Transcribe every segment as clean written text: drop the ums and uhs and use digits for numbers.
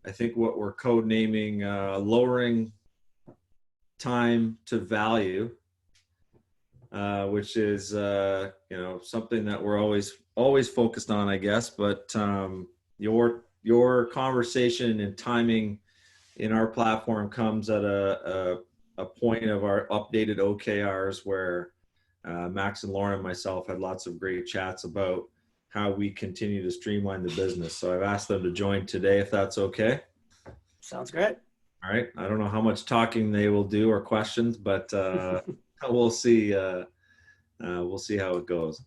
I think what we're code naming lowering time to value, which is something that we're always focused on, I guess. But your conversation and timing in our platform comes at a point of our updated OKRs where Max and Lauren and myself had lots of great chats about how we continue to streamline the business. So I've asked them to join today, if that's okay. Sounds great. All right. I don't know how much talking they will do or questions, but we'll see. We'll see how it goes.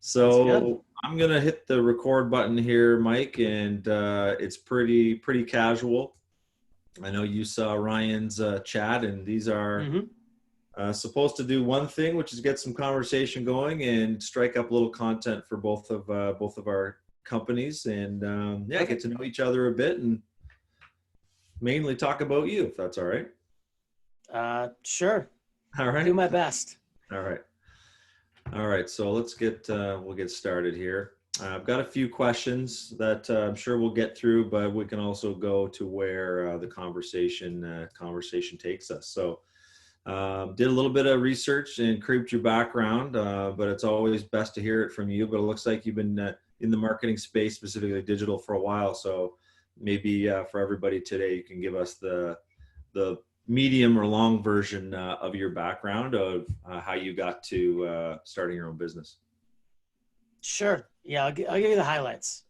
So I'm gonna hit the record button here, Mike, and it's pretty casual. I know you saw Ryan's chat, and these are supposed to do one thing, which is get some conversation going and strike up a little content for both of our companies, and get to know each other a bit, and mainly talk about you, if that's all right. Sure. All right. Do my best. All right. So let's we'll get started here. I've got a few questions that I'm sure we'll get through, but we can also go to where the conversation takes us. So did a little bit of research and creeped your background, but it's always best to hear it from you. But it looks like you've been in the marketing space, specifically digital, for a while. So maybe for everybody today, you can give us the medium or long version of your background of how you got to starting your own business. Sure. Yeah, I'll give you the highlights.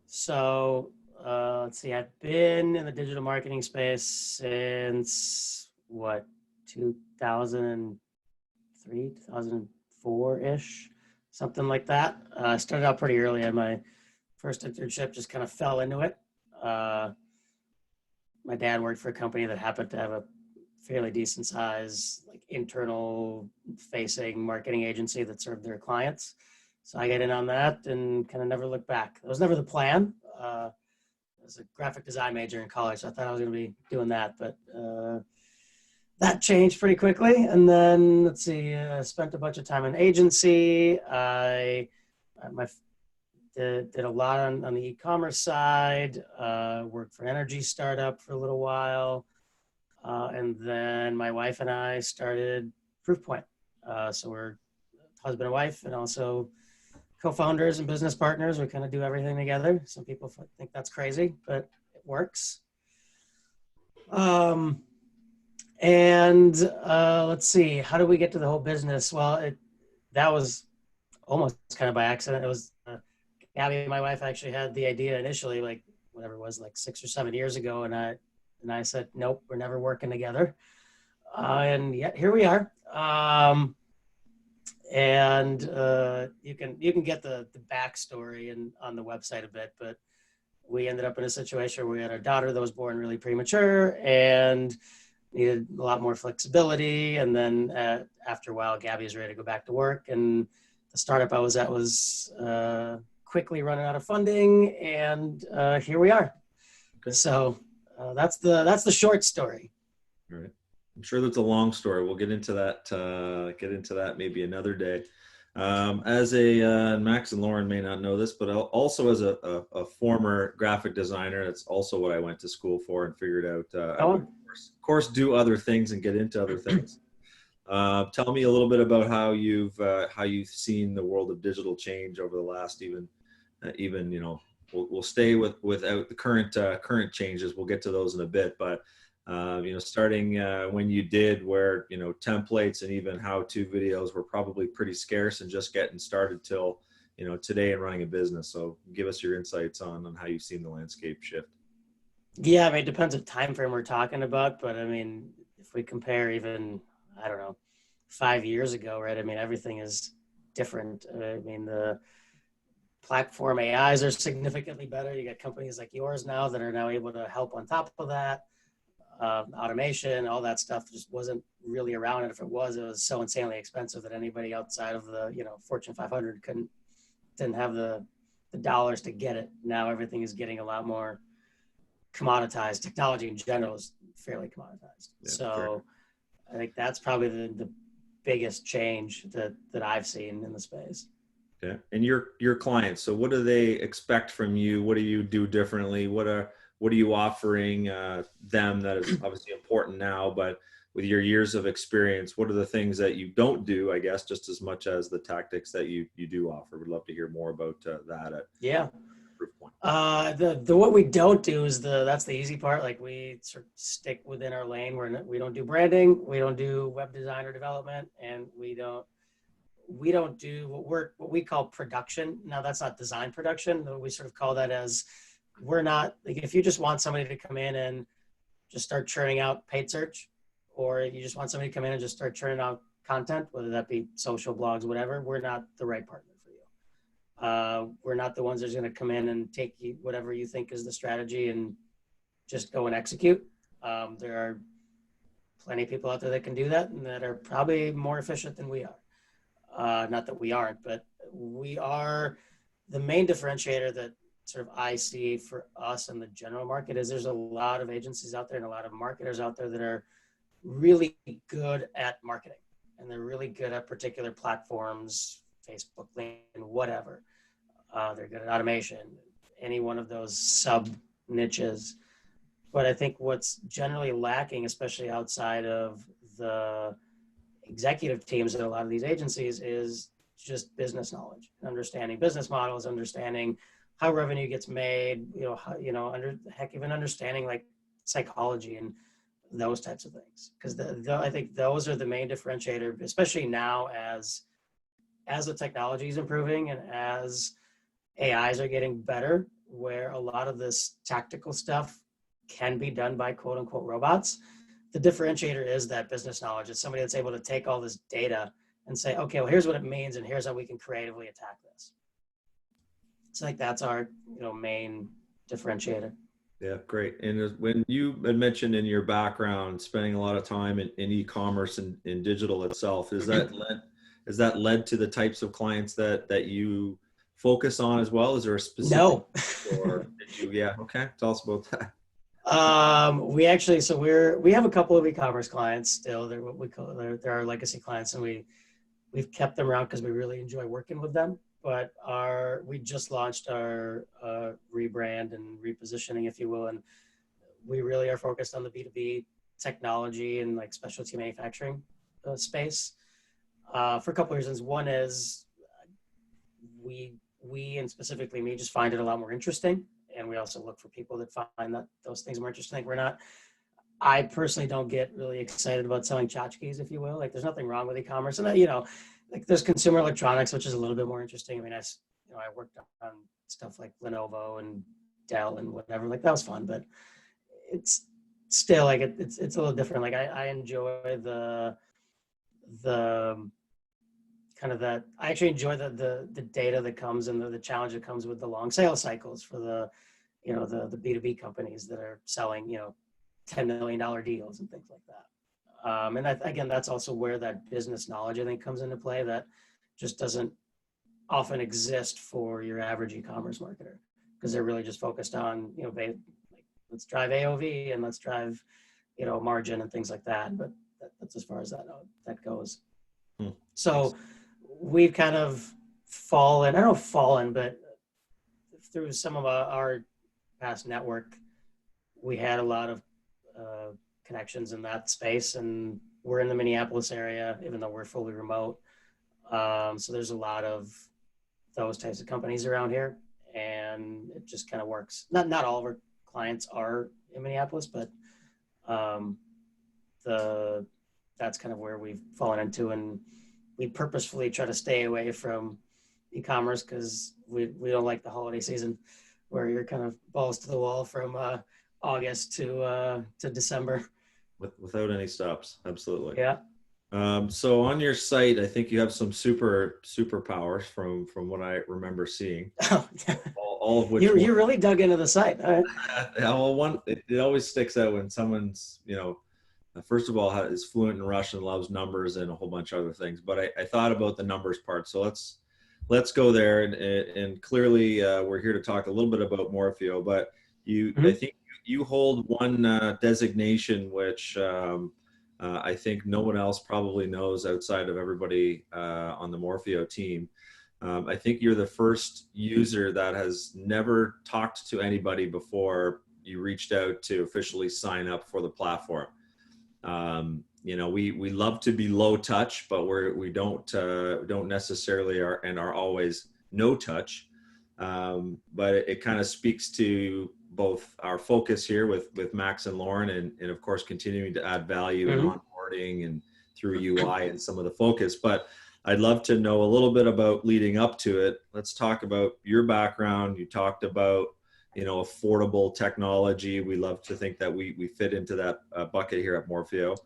So let's see, I've been in the digital marketing space since 2003, 2004-ish, something like that. I started out pretty early, and my first internship just kind of fell into it. My dad worked for a company that happened to have a fairly decent size, like internal facing marketing agency that served their clients. So I got in on that and kind of never looked back. That was never the plan. I was a graphic design major in college, so I thought I was going to be doing that, but that changed pretty quickly. And then let's see, I spent a bunch of time in agency. I did a lot on the e-commerce side, worked for an energy startup for a little while. And then my wife and I started Proofpoint. So we're husband and wife, and also co-founders and business partners. We kind of do everything together. Some people think that's crazy, but it works. Let's see, how did we get to the whole business? Well, that was almost kind of by accident. It was Gabby, my wife, actually had the idea initially, like whatever it was, like 6 or 7 years ago, and I said, nope, we're never working together. And yet here we are. You can get the backstory on the website a bit, but we ended up in a situation where we had our daughter that was born really premature and needed a lot more flexibility. And then after a while, Gabby was ready to go back to work, and the startup I was at was quickly running out of funding, and here we are. Okay. So that's the short story. All right. I'm sure that's a long story. We'll get into that maybe another day. As Max and Lauren may not know this, but also as a former graphic designer, that's also what I went to school for, and figured out, of course, do other things and get into other things. Tell me a little bit about how you've seen the world of digital change over the last even we'll stay without the current changes. We'll get to those in a bit, but starting when you did, where templates and even how-to videos were probably pretty scarce and just getting started till today and running a business. So give us your insights on how you've seen the landscape shift. Yeah, I mean, it depends what time frame we're talking about, but I mean, if we compare even, I don't know, 5 years ago, right? I mean, everything is different. I mean, the platform AIs are significantly better. You got companies like yours now that are now able to help on top of that. Automation, all that stuff just wasn't really around. And if it was so insanely expensive that anybody outside of the, Fortune 500 didn't have the dollars to get it. Now everything is getting a lot more commoditized. Technology in general is fairly commoditized. Yeah, so sure. I think that's probably the biggest change that I've seen in the space. Okay. And your clients, so what do they expect from you? What do you do differently? What are you offering them that is obviously important now, but with your years of experience, what are the things that you don't do, I guess, just as much as the tactics that you do offer? Would love to hear more about that at Yeah. Proofpoint. The what we don't do is that's the easy part. Like we sort of stick within our lane. We don't do branding, we don't do web design or development, and we don't do what we call production. Now that's not design production. We sort of call that as we're not like if you just want somebody to come in and just start churning out paid search, or you just want somebody to come in and just start churning out content, whether that be social blogs, whatever, we're not the right partner for you. We're not the ones that's going to come in and take you whatever you think is the strategy and just go and execute. There are plenty of people out there that can do that and that are probably more efficient than we are. Not that we aren't, but we are the main differentiator that sort of I see for us in the general market is there's a lot of agencies out there and a lot of marketers out there that are really good at marketing and they're really good at particular platforms, Facebook, LinkedIn, whatever. They're good at automation, any one of those sub niches. But I think what's generally lacking, especially outside of the executive teams at a lot of these agencies, is just business knowledge, understanding business models, understanding how revenue gets made, even understanding like psychology and those types of things. Because I think those are the main differentiator, especially now as the technology is improving and as AIs are getting better, where a lot of this tactical stuff can be done by quote unquote robots. The differentiator is that business knowledge. It's somebody that's able to take all this data and say, okay, well, here's what it means, and here's how we can creatively attack this. It's like that's our main differentiator. Yeah, great. And when you had mentioned in your background spending a lot of time in e-commerce and in digital itself, is that led to the types of clients that you focus on as well? Is there a specific No. or did you? Yeah, okay. Tell us about that. We actually, so we have a couple of e-commerce clients still. They're what we call they're our legacy clients, and we've kept them around because we really enjoy working with them. But we just launched our rebrand and repositioning, if you will, and we really are focused on the B2B technology and like specialty manufacturing space for a couple of reasons. One is we and specifically me just find it a lot more interesting, and we also look for people that find that those things more interesting. I personally don't get really excited about selling tchotchkes, if you will. Like there's nothing wrong with e-commerce, and like there's consumer electronics, which is a little bit more interesting. I mean, I worked on stuff like Lenovo and Dell and whatever. Like that was fun, but it's still like it's a little different. Like I enjoy the kind of that. I actually enjoy the data that comes and the challenge that comes with the long sales cycles for the B2B companies that are selling $10 million deals and things like that. And again, that's also where that business knowledge I think comes into play that just doesn't often exist for your average e-commerce marketer because they're really just focused on let's drive AOV and let's drive margin and things like that. But that's as far as that goes. So we've kind of fallen, I don't know fallen, but through some of our past network, we had a lot of connections in that space, and we're in the Minneapolis area, even though we're fully remote. So there's a lot of those types of companies around here, and it just kind of works. Not all of our clients are in Minneapolis, but that's kind of where we've fallen into, and we purposefully try to stay away from e-commerce because we don't like the holiday season where you're kind of balls to the wall from August to December. Without any stops. Absolutely. Yeah. So on your site, I think you have some superpowers from what I remember seeing. All of which you really dug into the site. All right. Well, it always sticks out when someone's first of all is fluent in Russian, loves numbers, and a whole bunch of other things. But I thought about the numbers part, so let's go there. And clearly, we're here to talk a little bit about Morphio. But I think you hold one designation which I think no one else probably knows outside of everybody on the Morphio team. I think you're the first user that has never talked to anybody before you reached out to officially sign up for the platform. We love to be low touch, but we don't necessarily are always no touch. But it kind of speaks to both our focus here with Max and Lauren, and of course continuing to add value in Mm-hmm. onboarding and through UI and some of the focus. But I'd love to know a little bit about leading up to it. Let's talk about your background. You talked about affordable technology. We love to think that we fit into that bucket here at Morphio.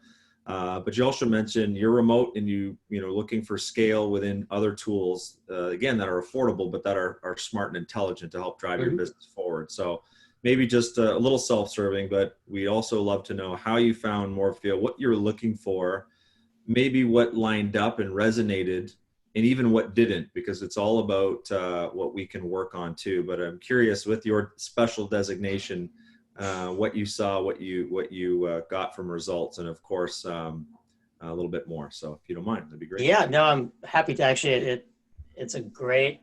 But you also mentioned you're remote and looking for scale within other tools, again, that are affordable, but that are smart and intelligent to help drive your Mm-hmm. business forward. So maybe just a little self-serving, but we also love to know how you found Morphio, what you're looking for, maybe what lined up and resonated, and even what didn't, because it's all about what we can work on too. But I'm curious, with your special designation, what you saw, what you got from results, and of course a little bit more. So if you don't mind, that'd be great. Yeah, no, I'm happy to actually. It's a great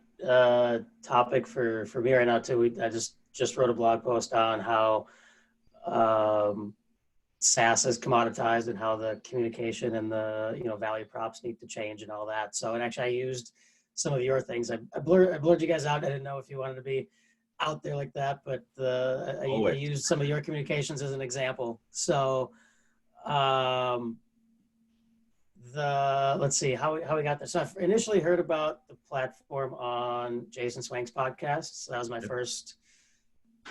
topic for me right now too. I just wrote a blog post on how SaaS is commoditized and how the communication and the value props need to change and all that. So, and actually, I used some of your things. I blurred you guys out. I didn't know if you wanted to be out there like that, but I Always. used some of your communications as an example. So, let's see how we got there. So I initially heard about the platform on Jason Swank's podcast. So that was my first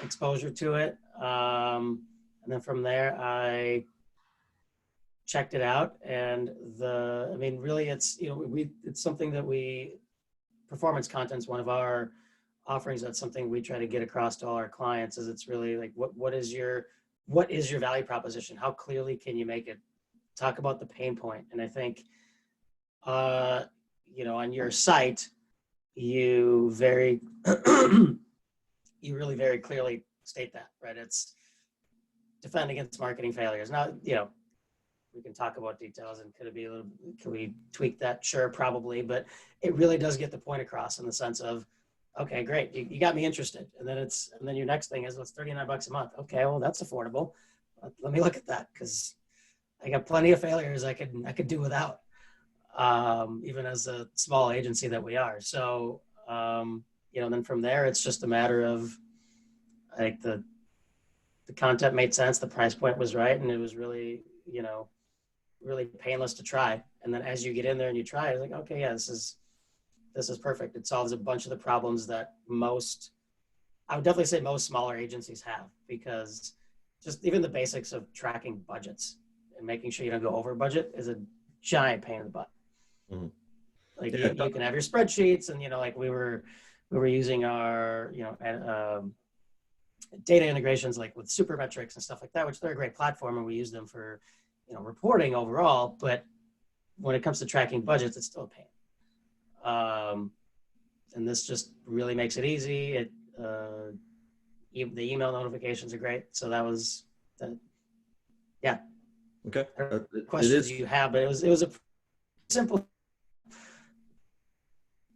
exposure to it. And then from there, I checked it out, and really, it's it's something that performance content is one of our offerings. That's something we try to get across to all our clients. Is it's really like what is your value proposition? How clearly can you make it? Talk about the pain point, and I think, on your site, you you really very clearly state that, right? It's defend against marketing failures. Now, we can talk about details and could we tweak that? Sure, probably, but it really does get the point across in the sense of, okay, great, you got me interested. And then your next thing is, well, it's $39 a month. Okay, well, that's affordable. Let me look at that, because I got plenty of failures I could do without, even as a small agency that we are. So, then from there, it's just a matter of, like, the content made sense, the price point was right, and it was really, really painless to try. And then as you get in there and you try, it's like, okay, yeah, this is perfect. It solves a bunch of the problems that I would definitely say most smaller agencies have, because just even the basics of tracking budgets and making sure you don't go over budget is a giant pain in the butt. Mhm. Like Yeah. you can have your spreadsheets, and like we were using our data integrations, like with Supermetrics and stuff like that, which they're a great platform, and we use them for reporting overall. But when it comes to tracking budgets, it's still a pain. And this just really makes it easy. The email notifications are great. So that was that. Yeah. Okay. Questions you have, but it was a simple.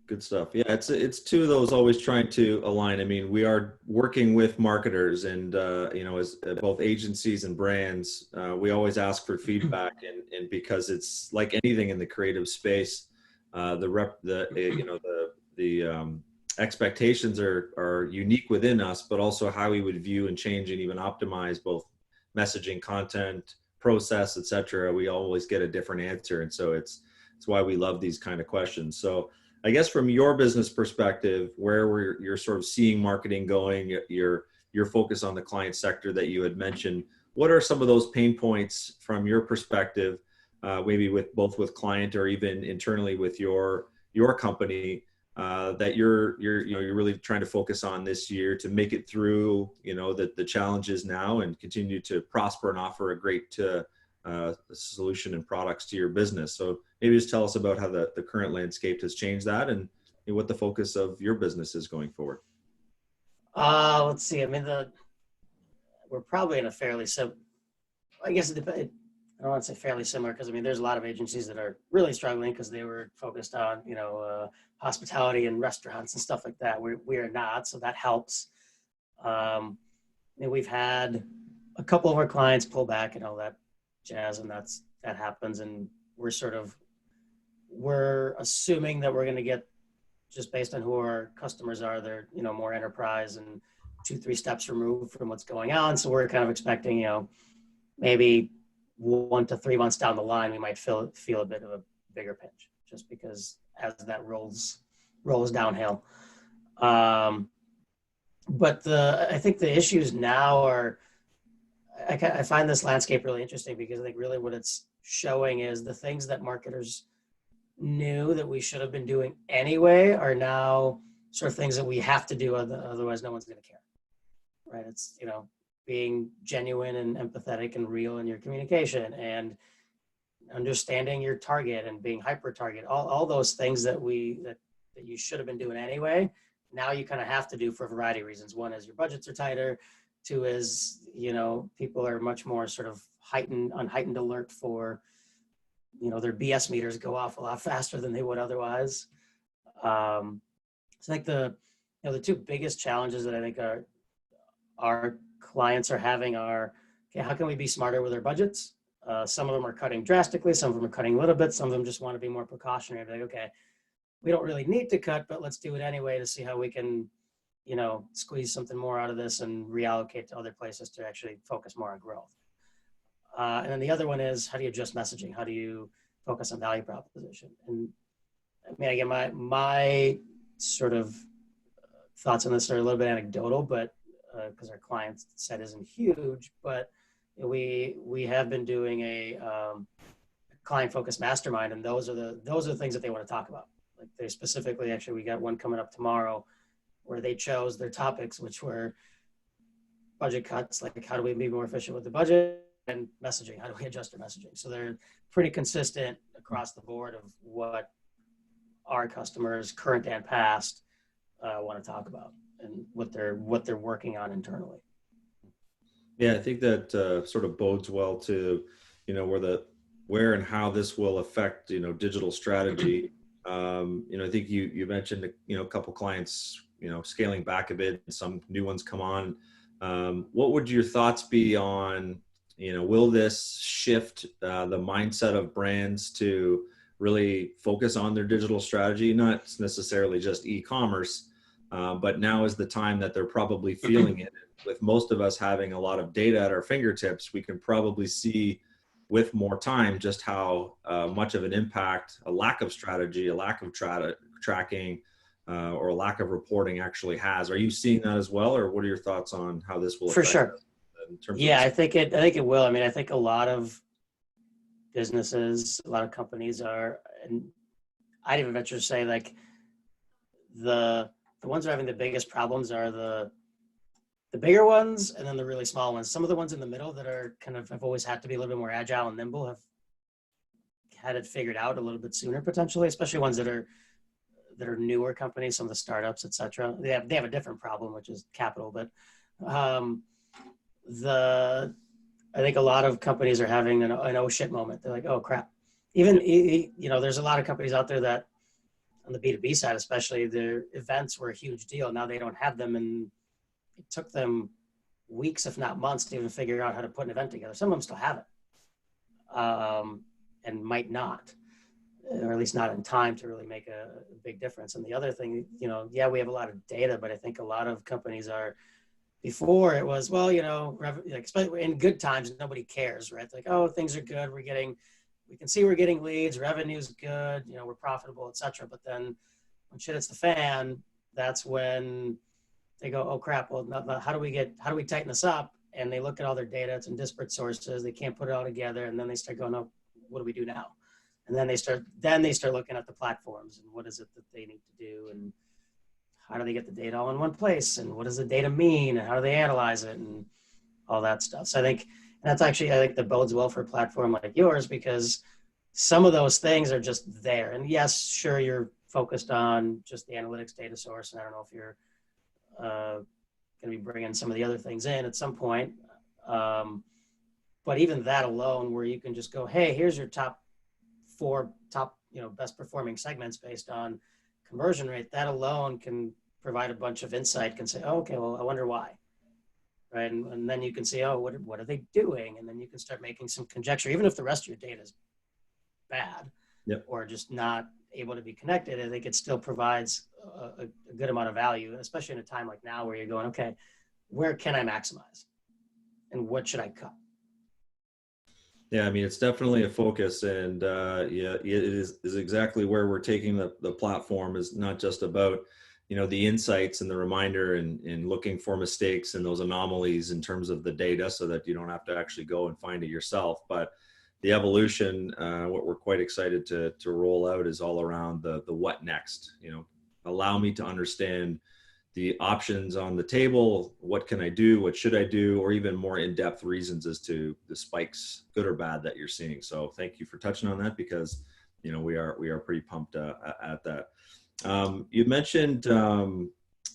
Good stuff. Yeah, it's two of those, always trying to align. I mean, we are working with marketers, and as both agencies and brands, we always ask for feedback, and because it's like anything in the creative space, the expectations are unique within us, but also how we would view and change and even optimize both messaging, content, process, etc. We always get a different answer, and so it's why we love these kind of questions. So I guess from your business perspective, where you're sort of seeing marketing going, your focus on the client sector that you had mentioned, what are some of those pain points from your perspective, maybe with client or even internally with your company, that you're really trying to focus on this year to make it through the challenges now and continue to prosper and offer a great solution and products to your business. So maybe just tell us about how the current landscape has changed that, and what the focus of your business is going forward. Let's see. I mean, we're probably in a fairly I guess it depends. I don't want to say fairly similar, because I mean, there's a lot of agencies that are really struggling because they were focused on, hospitality and restaurants and stuff like that. We are not, so that helps. And we've had a couple of our clients pull back and all that jazz, and that happens. And we're assuming that we're going to get, just based on who our customers are, they're more enterprise and 2-3 steps removed from what's going on. So we're kind of expecting, maybe 1 to 3 months down the line, we might feel a bit of a bigger pinch, just because as that rolls downhill. But I think the issues now are, I find this landscape really interesting, because I think really what it's showing is the things that marketers knew that we should have been doing anyway are now sort of things that we have to do, otherwise no one's going to care, right? It's, being genuine and empathetic and real in your communication, and understanding your target and being hyper target, all those things that you should have been doing anyway. Now you kind of have to do for a variety of reasons. One is your budgets are tighter. Two is, people are much more sort of on heightened alert for, their BS meters go off a lot faster than they would otherwise. So I think the two biggest challenges that I think our clients are having are, okay, how can we be smarter with our budgets? Some of them are cutting drastically. Some of them are cutting a little bit. Some of them just want to be more precautionary. Like, okay, we don't really need to cut, but let's do it anyway to see how we can, squeeze something more out of this and reallocate to other places to actually focus more on growth. And then the other one is, how do you adjust messaging? How do you focus on value proposition? And I mean, again, my sort of thoughts on this are a little bit anecdotal, but because our client set isn't huge, but we have been doing a client-focused mastermind, and those are the things that they want to talk about. Like, they specifically, actually, we got one coming up tomorrow where they chose their topics, which were budget cuts, like how do we be more efficient with the budget, and messaging, how do we adjust our messaging? So they're pretty consistent across the board of what our customers, current and past, want to talk about, and what they're working on internally. Yeah, I think that sort of bodes well to, where and how this will affect, digital strategy. I think you mentioned, a couple clients, scaling back a bit, and some new ones come on. What would your thoughts be on, will this shift the mindset of brands to really focus on their digital strategy, not necessarily just e-commerce, but now is the time that they're probably feeling it. With most of us having a lot of data at our fingertips, we can probably see with more time just how much of an impact a lack of strategy, a lack of tracking, or a lack of reporting actually has. Are you seeing that as well, or what are your thoughts on how this will affect? For sure. In terms Yeah, of I think it will. I mean, I think a lot of businesses, a lot of companies are, and I'd even venture to say, like, the ones that are having the biggest problems are the bigger ones, and then the really small ones. Some of the ones in the middle that are kind of have always had to be a little bit more agile and nimble have had it figured out a little bit sooner, potentially, especially ones that are newer companies, some of the startups, et cetera. They have a different problem, which is capital. But I think a lot of companies are having an oh shit moment. They're like, oh crap. Even, there's a lot of companies out there that, on the B2B side especially, their events were a huge deal. Now they don't have them, and it took them weeks, if not months, to even figure out how to put an event together. Some of them still have it, and might not, or at least not in time to really make a big difference. And the other thing, yeah, we have a lot of data, but I think a lot of companies are, before it was, well, especially in good times, nobody cares, right? Like, oh, things are good. We can see we're getting leads, revenue's good, we're profitable, et cetera. But then when shit hits the fan, that's when they go, oh crap, well, how do we tighten this up? And they look at all their data, it's in disparate sources, they can't put it all together, and then they start going, oh, what do we do now? And then they start looking at the platforms, and what is it that they need to do, and how do they get the data all in one place, and what does the data mean, and how do they analyze it, and all that stuff. So I think that bodes well for a platform like yours, because some of those things are just there. And yes, sure, you're focused on just the analytics data source, and I don't know if you're going to be bringing some of the other things in at some point. But even that alone, where you can just go, hey, here's your top four best performing segments based on conversion rate, that alone can provide a bunch of insight, can say, oh, okay, well, I wonder why. Right. And then you can say, oh, what are they doing? And then you can start making some conjecture, even if the rest of your data is bad. Yep. Or just not able to be connected. I think it still provides a good amount of value, especially in a time like now where you're going, okay, where can I maximize and what should I cut? Yeah, I mean, it's definitely a focus, and yeah, it is exactly where we're taking the platform. Is not just about, the insights and the reminder and looking for mistakes and those anomalies in terms of the data, so that you don't have to actually go and find it yourself. But the evolution, what we're quite excited to roll out, is all around the what next. Allow me to understand the options on the table. What can I do? What should I do? Or even more in-depth reasons as to the spikes, good or bad, that you're seeing. So thank you for touching on that, because we are pretty pumped at that. You mentioned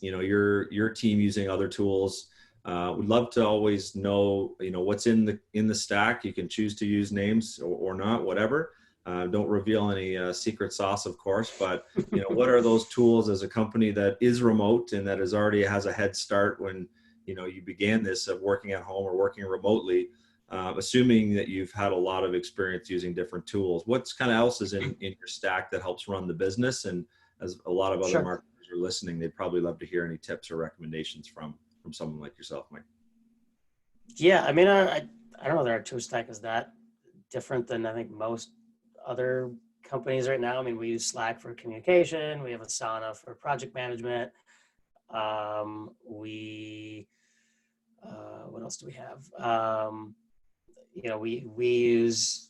your team using other tools. We'd love to always know what's in the stack. You can choose to use names or not, whatever. Don't reveal any secret sauce, of course, but what are those tools as a company that is remote and that already has a head start when you began this of working at home or working remotely, assuming that you've had a lot of experience using different tools. What's kind of else is in your stack that helps run the business? And as a lot of other Sure. marketers are listening, they'd probably love to hear any tips or recommendations from someone like yourself, Mike. Yeah, I mean, I don't know that our tool stack is that different than I think most other companies right now. I mean, we use Slack for communication. We have Asana for project management. What else do we have?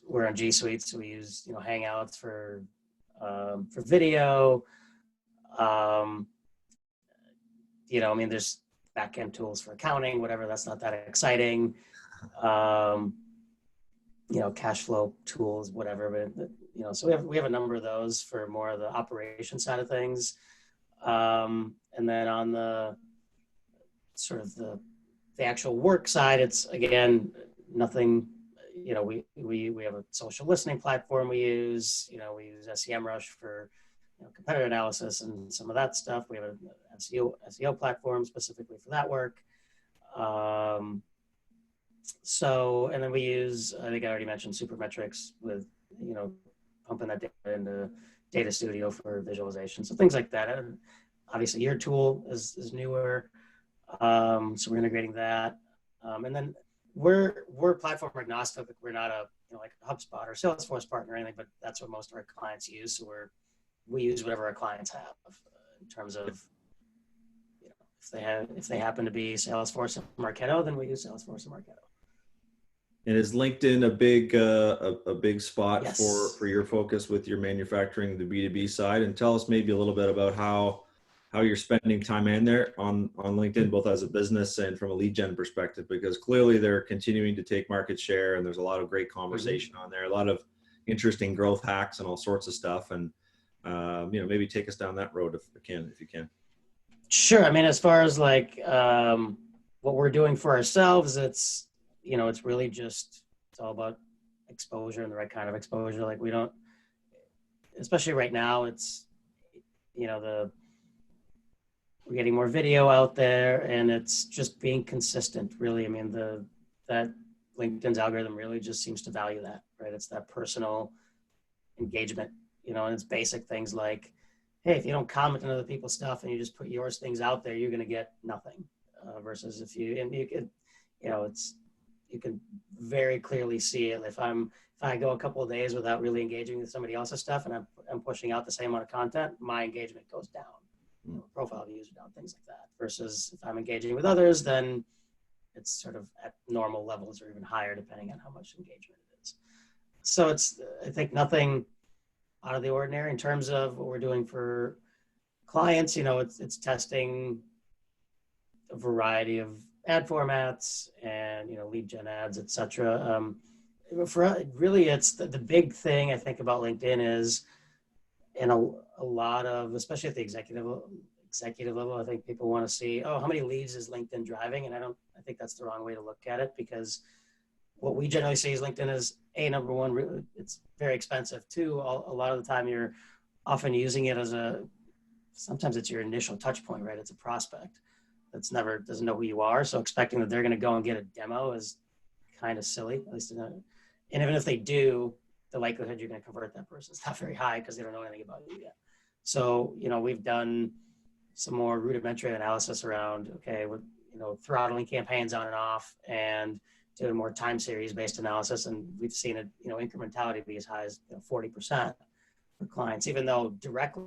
We're on G Suite, so we use Hangouts for video. I mean, there's backend tools for accounting, whatever. That's not that exciting. Cash flow tools, whatever. But so we have a number of those for more of the operation side of things. And then on the sort of the actual work side, it's again nothing. We have a social listening platform we use. We use SEMrush for competitor analysis and some of that stuff. We have an SEO platform specifically for that work. And then we use, I think I already mentioned Supermetrics with, pumping that data into Data Studio for visualization. So things like that. And obviously your tool is newer. So we're integrating that. And then we're platform agnostic. We're not like a HubSpot or Salesforce partner or anything, but that's what most of our clients use. So we use whatever our clients have in terms of, if they happen to be Salesforce and Marketo, then we use Salesforce and Marketo. And is LinkedIn a big spot Yes. for your focus with your manufacturing, the B2B side? And tell us maybe a little bit about how you're spending time in there on LinkedIn, both as a business and from a lead gen perspective, because clearly they're continuing to take market share and there's a lot of great conversation on there, a lot of interesting growth hacks and all sorts of stuff. And, maybe take us down that road if you can. Sure. I mean, as far as like what we're doing for ourselves, it's really just, it's all about exposure and the right kind of exposure. Like we don't, especially right now, it's, we're getting more video out there and it's just being consistent, really. I mean, that LinkedIn's algorithm really just seems to value that, right? It's that personal engagement, and it's basic things like, hey, if you don't comment on other people's stuff and you just put yours things out there, you're going to get nothing. Versus if you can, you can very clearly see it. If I go a couple of days without really engaging with somebody else's stuff and I'm pushing out the same amount of content, my engagement goes down. Profile views are down, things like that. Versus if I'm engaging with others, then it's sort of at normal levels or even higher, depending on how much engagement it is. So it's, I think, nothing out of the ordinary in terms of what we're doing for clients. It's testing a variety of ad formats and lead gen ads, etc. For really, it's the big thing I think about LinkedIn is, and a lot of, especially at the executive level, I think people want to see, how many leads is LinkedIn driving? And I think that's the wrong way to look at it, because what we generally see is LinkedIn is number one, it's very expensive. Two, a lot of the time you're often using it as sometimes it's your initial touch point, right? It's a prospect that's doesn't know who you are. So expecting that they're going to go and get a demo is kind of silly, at least and even if they do, the likelihood you're going to convert that person is not very high because they don't know anything about you yet. So, we've done some more rudimentary analysis around, okay, with, throttling campaigns on and off and doing more time series based analysis. And we've seen it, incrementality be as high as 40% for clients, even though directly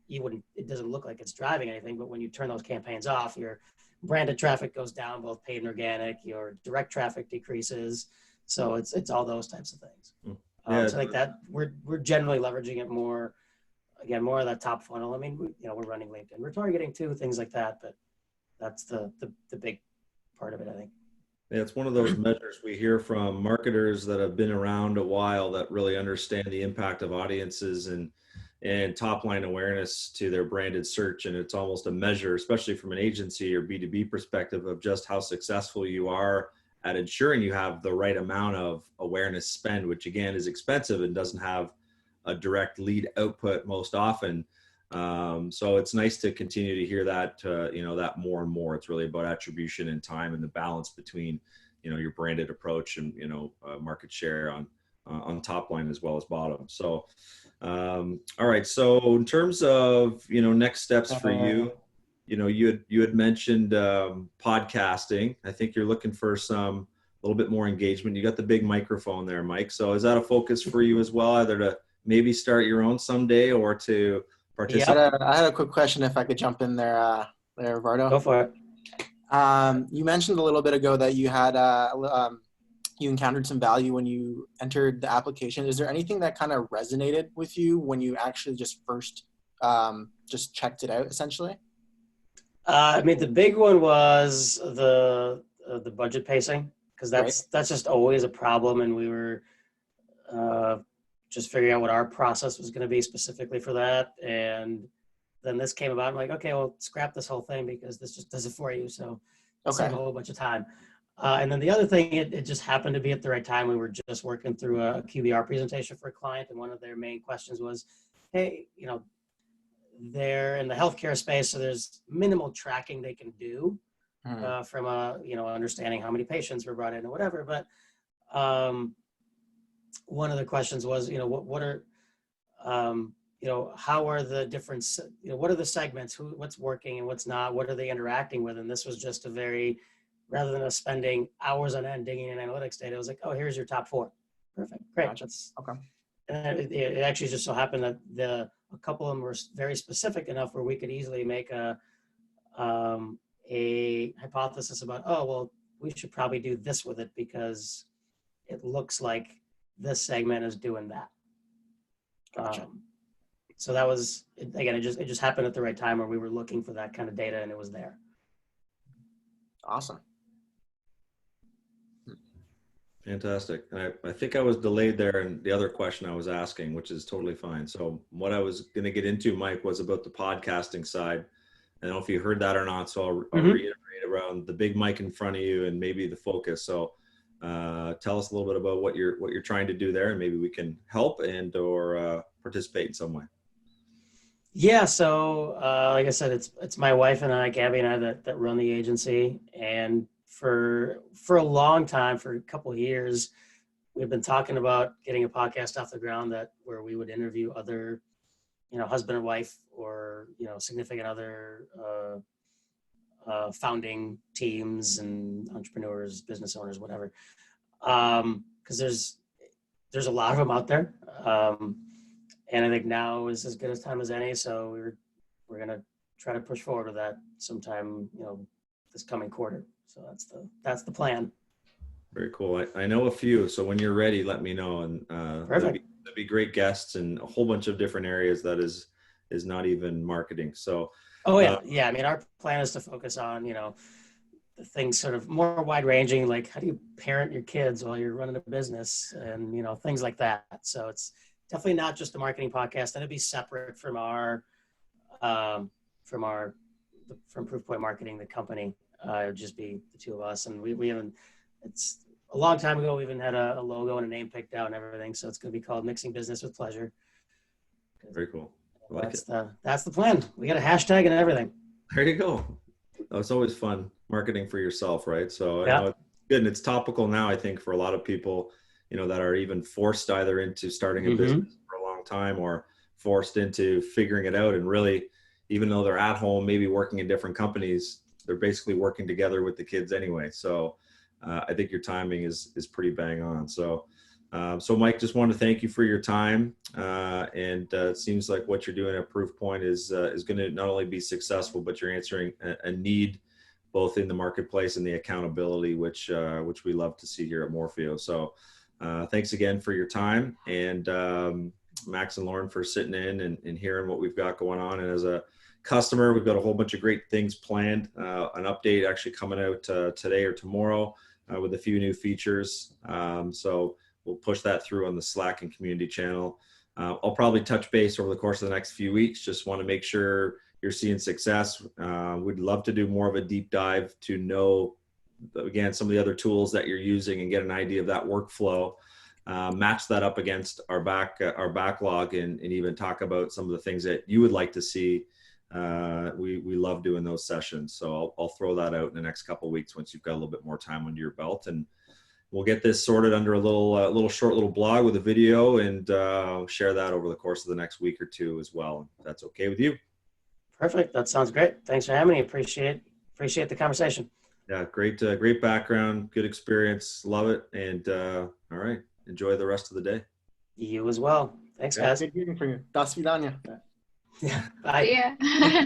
it doesn't look like it's driving anything, but when you turn those campaigns off, your branded traffic goes down, both paid and organic, your direct traffic decreases. So it's all those types of things. Yeah. So like that, we're generally leveraging it more, again, more of that top funnel. I mean, we're running LinkedIn, we're targeting too, things like that, but that's the big part of it, I think. Yeah, it's one of those measures we hear from marketers that have been around a while that really understand the impact of audiences and top line awareness to their branded search. And it's almost a measure, especially from an agency or B2B perspective, of just how successful you are at ensuring you have the right amount of awareness spend, which again is expensive and doesn't have a direct lead output most often. So it's nice to continue to hear that, that more and more. It's really about attribution and time and the balance between, your branded approach and, market share on top line as well as bottom. So, all right. So in terms of, next steps for you, you had mentioned podcasting. I think you're looking for a little bit more engagement. You got the big microphone there, Mike. So is that a focus for you as well, either to maybe start your own someday or to participate? Yeah, I had a quick question if I could jump in there, Vardo. Go for it. You mentioned a little bit ago that you had you encountered some value when you entered the application. Is there anything that kind of resonated with you when you actually just first just checked it out, essentially? I mean, the big one was the budget pacing, because that's just always a problem, and we were just figuring out what our process was going to be specifically for that. And then this came about. I'm like, okay, well, scrap this whole thing because this just does it for you. So save a whole bunch of time. And then the other thing, it just happened to be at the right time. We were just working through a QBR presentation for a client, and one of their main questions was, hey, they're in the healthcare space, so there's minimal tracking they can do from understanding how many patients were brought in or whatever. But one of the questions was, what are how are the different, what are the segments, what's working and what's not, what are they interacting with? And this was just rather than us spending hours on end digging in analytics data, it was like, oh, here's your top 4. Perfect, great. Gotcha. Okay. And it actually just so happened that a couple of them were very specific enough where we could easily make a hypothesis about, oh, well, we should probably do this with it because it looks like this segment is doing that. Gotcha. So that was, again, it just happened at the right time where we were looking for that kind of data and it was there. Awesome. Fantastic. And I think I was delayed there in the other question I was asking, which is totally fine. So what I was going to get into, Mike, was about the podcasting side. I don't know if you heard that or not, so I'll reiterate around the big mic in front of you and maybe the focus. So tell us a little bit about what you're trying to do there, and maybe we can help and or participate in some way. Yeah, so like I said, it's my wife and I, Gabby and I, that run the agency. And for a long time, for a couple of years, we've been talking about getting a podcast off the ground where we would interview other, husband and wife or, significant other founding teams and entrepreneurs, business owners, whatever. Because there's a lot of them out there. And I think now is as good a time as any. So we're going to try to push forward with that sometime, this coming quarter. So that's the plan. Very cool. I know a few. So when you're ready, let me know. And Perfect. that'd be great guests in a whole bunch of different areas that is not even marketing. So. Oh yeah. Yeah. I mean, our plan is to focus on, the things sort of more wide ranging, like how do you parent your kids while you're running a business and, things like that. So it's definitely not just a marketing podcast. That'd be separate from from Proofpoint Marketing, the company. It would just be the two of us. And we haven't, it's a long time ago, we even had a logo and a name picked out and everything. So it's going to be called Mixing Business with Pleasure. Very cool. I like it. That's the plan. We got a hashtag and everything. There you go. Oh, it's always fun marketing for yourself, right? So Yeah. I know it's good, and it's topical now, I think, for a lot of people, that are even forced either into starting a business for a long time or forced into figuring it out. And really, even though they're at home, maybe working in different companies, they're basically working together with the kids anyway. So I think your timing is pretty bang on. So Mike, just wanted to thank you for your time. And it seems like what you're doing at Proofpoint is going to not only be successful, but you're answering a need both in the marketplace and the accountability, which we love to see here at Morphio. So thanks again for your time, and Max and Lauren for sitting in and hearing what we've got going on. And as a customer, we've got a whole bunch of great things planned. An update actually coming out today or tomorrow with a few new features. So we'll push that through on the Slack and community channel. I'll probably touch base over the course of the next few weeks. Just want to make sure you're seeing success. We'd love to do more of a deep dive to know, again, some of the other tools that you're using and get an idea of that workflow. Match that up against our backlog and even talk about some of the things that you would like to see. We love doing those sessions. So I'll throw that out in the next couple of weeks once you've got a little bit more time under your belt, and we'll get this sorted under a little short blog with a video, and share that over the course of the next week or two as well. If that's okay with you. Perfect. That sounds great. Thanks for having me. Appreciate the conversation. Yeah, great background, good experience, love it, and all right, enjoy the rest of the day. You as well. Thanks, guys. Good hearing from you. Das vidanya. Yeah. Bye. Yeah.